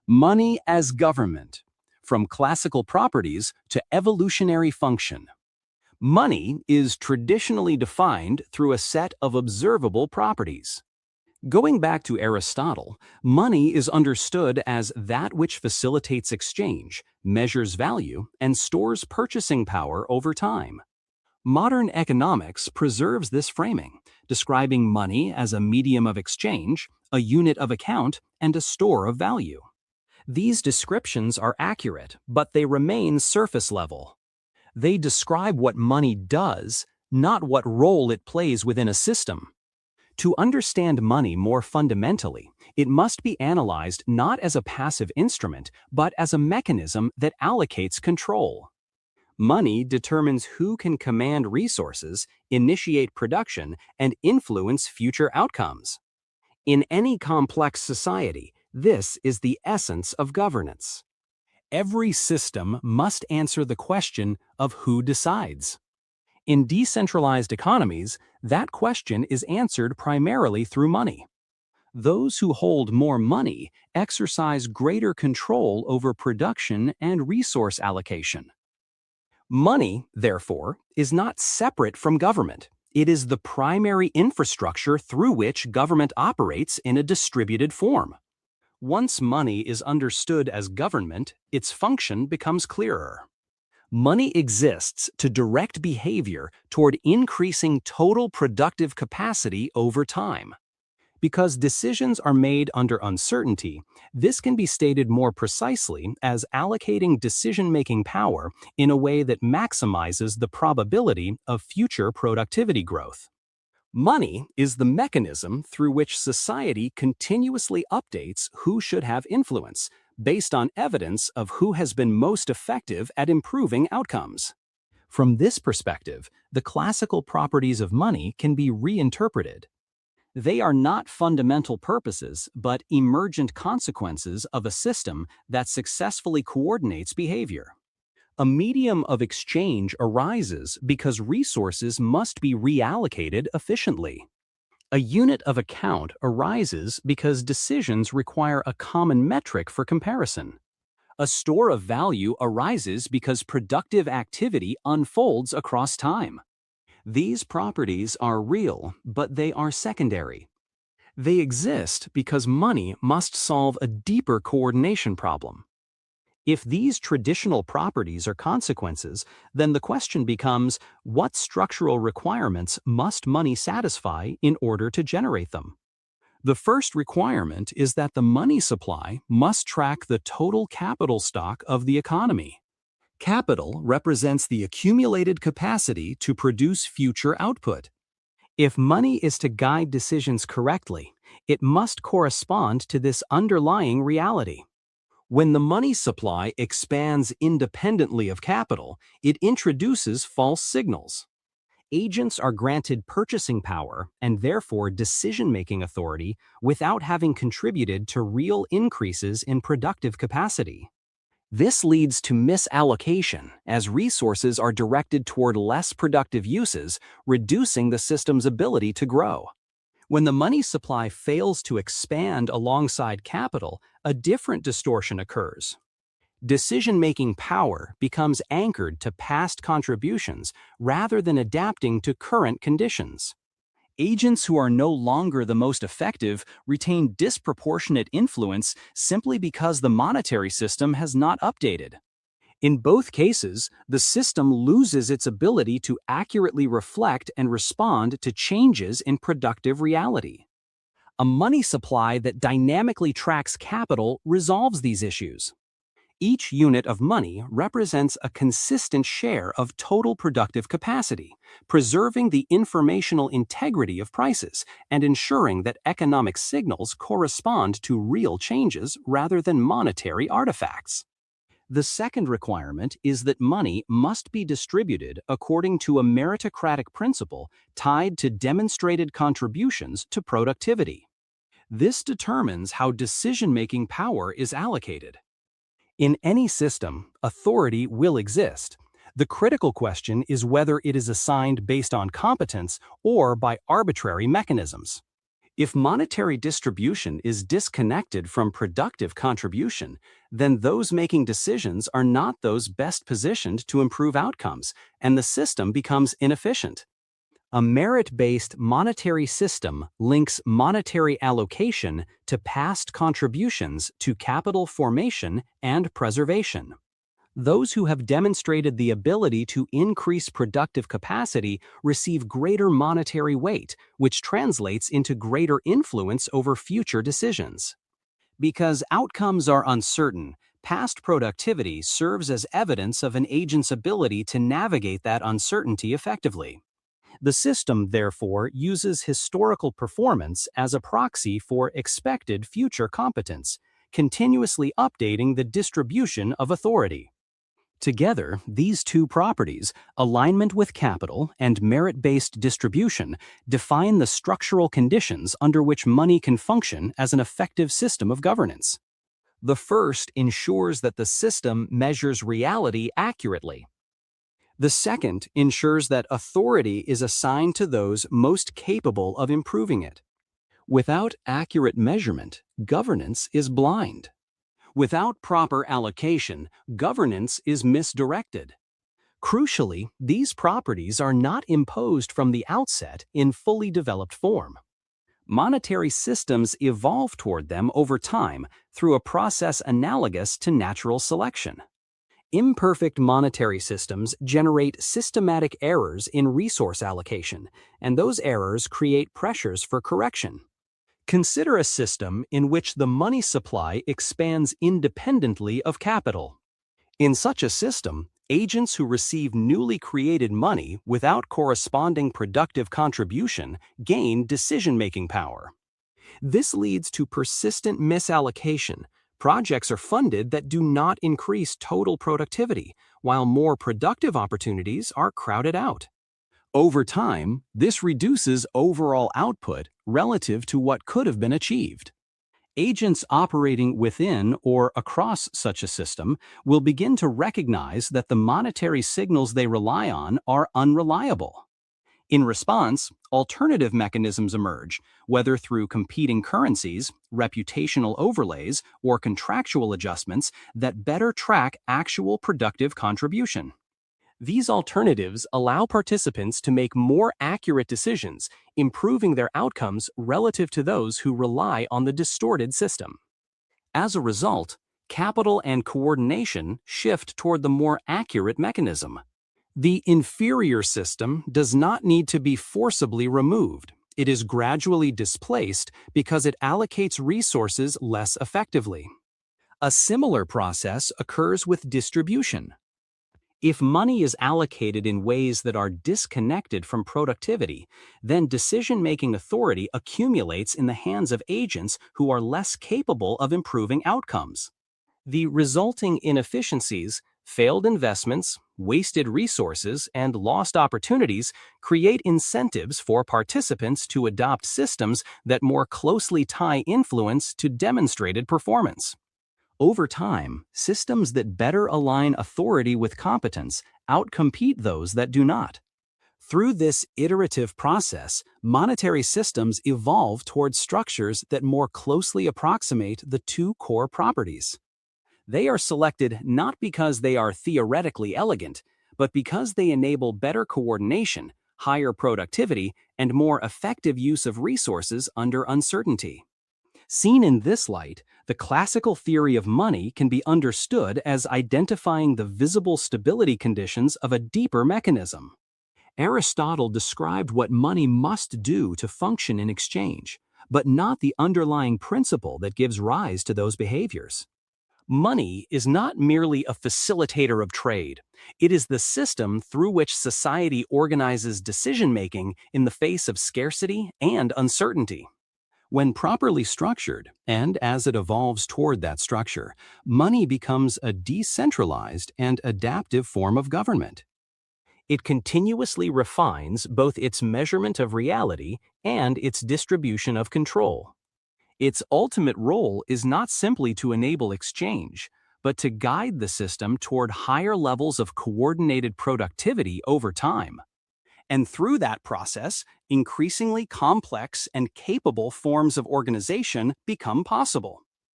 Money as government, from classical properties to evolutionary function. Money is traditionally defined through a set of observable properties. Going back to Aristotle, money is understood as that which facilitates exchange, measures value, and stores purchasing power over time. Modern economics preserves this framing, describing money as a medium of exchange, a unit of account, and a store of value. These descriptions are accurate, but they remain surface level. They describe what money does, not what role it plays within a system. To understand money more fundamentally, it must be analyzed not as a passive instrument, but as a mechanism that allocates control. Money determines who can command resources, initiate production, and influence future outcomes. In any complex society, this is the essence of governance. Every system must answer the question of who decides. In decentralized economies, that question is answered primarily through money. Those who hold more money exercise greater control over production and resource allocation. Money, therefore, is not separate from government. It is the primary infrastructure through which government operates in a distributed form. Once money is understood as government, its function becomes clearer. Money exists to direct behavior toward increasing total productive capacity over time. Because decisions are made under uncertainty, this can be stated more precisely as allocating decision-making power in a way that maximizes the probability of future productivity growth. Money is the mechanism through which society continuously updates who should have influence, based on evidence of who has been most effective at improving outcomes. From this perspective, the classical properties of money can be reinterpreted. They are not fundamental purposes, but emergent consequences of a system that successfully coordinates behavior. A medium of exchange arises because resources must be reallocated efficiently. A unit of account arises because decisions require a common metric for comparison. A store of value arises because productive activity unfolds across time. These properties are real, but they are secondary. They exist because money must solve a deeper coordination problem. If these traditional properties are consequences, then the question becomes, what structural requirements must money satisfy in order to generate them? The first requirement is that the money supply must track the total capital stock of the economy. Capital represents the accumulated capacity to produce future output. If money is to guide decisions correctly, it must correspond to this underlying reality. When the money supply expands independently of capital, it introduces false signals. Agents are granted purchasing power and therefore decision-making authority without having contributed to real increases in productive capacity. This leads to misallocation as resources are directed toward less productive uses, reducing the system's ability to grow. When the money supply fails to expand alongside capital, a different distortion occurs. Decision-making power becomes anchored to past contributions rather than adapting to current conditions. Agents who are no longer the most effective retain disproportionate influence simply because the monetary system has not updated. In both cases, the system loses its ability to accurately reflect and respond to changes in productive reality. A money supply that dynamically tracks capital resolves these issues. Each unit of money represents a consistent share of total productive capacity, preserving the informational integrity of prices and ensuring that economic signals correspond to real changes rather than monetary artifacts. The second requirement is that money must be distributed according to a meritocratic principle tied to demonstrated contributions to productivity. This determines how decision-making power is allocated. In any system, authority will exist. The critical question is whether it is assigned based on competence or by arbitrary mechanisms. If monetary distribution is disconnected from productive contribution, then those making decisions are not those best positioned to improve outcomes, and the system becomes inefficient. A merit-based monetary system links monetary allocation to past contributions to capital formation and preservation. Those who have demonstrated the ability to increase productive capacity receive greater monetary weight, which translates into greater influence over future decisions. Because outcomes are uncertain, past productivity serves as evidence of an agent's ability to navigate that uncertainty effectively. The system, therefore, uses historical performance as a proxy for expected future competence, continuously updating the distribution of authority. Together, these two properties, alignment with capital and merit-based distribution, define the structural conditions under which money can function as an effective system of governance. The first ensures that the system measures reality accurately. The second ensures that authority is assigned to those most capable of improving it. Without accurate measurement, governance is blind. Without proper allocation, governance is misdirected. Crucially, these properties are not imposed from the outset in fully developed form. Monetary systems evolve toward them over time through a process analogous to natural selection. Imperfect monetary systems generate systematic errors in resource allocation, and those errors create pressures for correction. Consider a system in which the money supply expands independently of capital. In such a system, agents who receive newly created money without corresponding productive contribution gain decision-making power. This leads to persistent misallocation. Projects are funded that do not increase total productivity, while more productive opportunities are crowded out. Over time, this reduces overall output relative to what could have been achieved. Agents operating within or across such a system will begin to recognize that the monetary signals they rely on are unreliable. In response, alternative mechanisms emerge, whether through competing currencies, reputational overlays, or contractual adjustments that better track actual productive contribution. These alternatives allow participants to make more accurate decisions, improving their outcomes relative to those who rely on the distorted system. As a result, capital and coordination shift toward the more accurate mechanism. The inferior system does not need to be forcibly removed. It is gradually displaced because it allocates resources less effectively. A similar process occurs with distribution. If money is allocated in ways that are disconnected from productivity, then decision-making authority accumulates in the hands of agents who are less capable of improving outcomes. The resulting inefficiencies, failed investments, wasted resources, and lost opportunities create incentives for participants to adopt systems that more closely tie influence to demonstrated performance. Over time, systems that better align authority with competence outcompete those that do not. Through this iterative process, monetary systems evolve toward structures that more closely approximate the two core properties. They are selected not because they are theoretically elegant, but because they enable better coordination, higher productivity, and more effective use of resources under uncertainty. Seen in this light, the classical theory of money can be understood as identifying the visible stability conditions of a deeper mechanism. Aristotle described what money must do to function in exchange, but not the underlying principle that gives rise to those behaviors. Money is not merely a facilitator of trade. It is the system through which society organizes decision-making in the face of scarcity and uncertainty. When properly structured, and as it evolves toward that structure, money becomes a decentralized and adaptive form of government. It continuously refines both its measurement of reality and its distribution of control. Its ultimate role is not simply to enable exchange, but to guide the system toward higher levels of coordinated productivity over time. And through that process, increasingly complex and capable forms of organization become possible.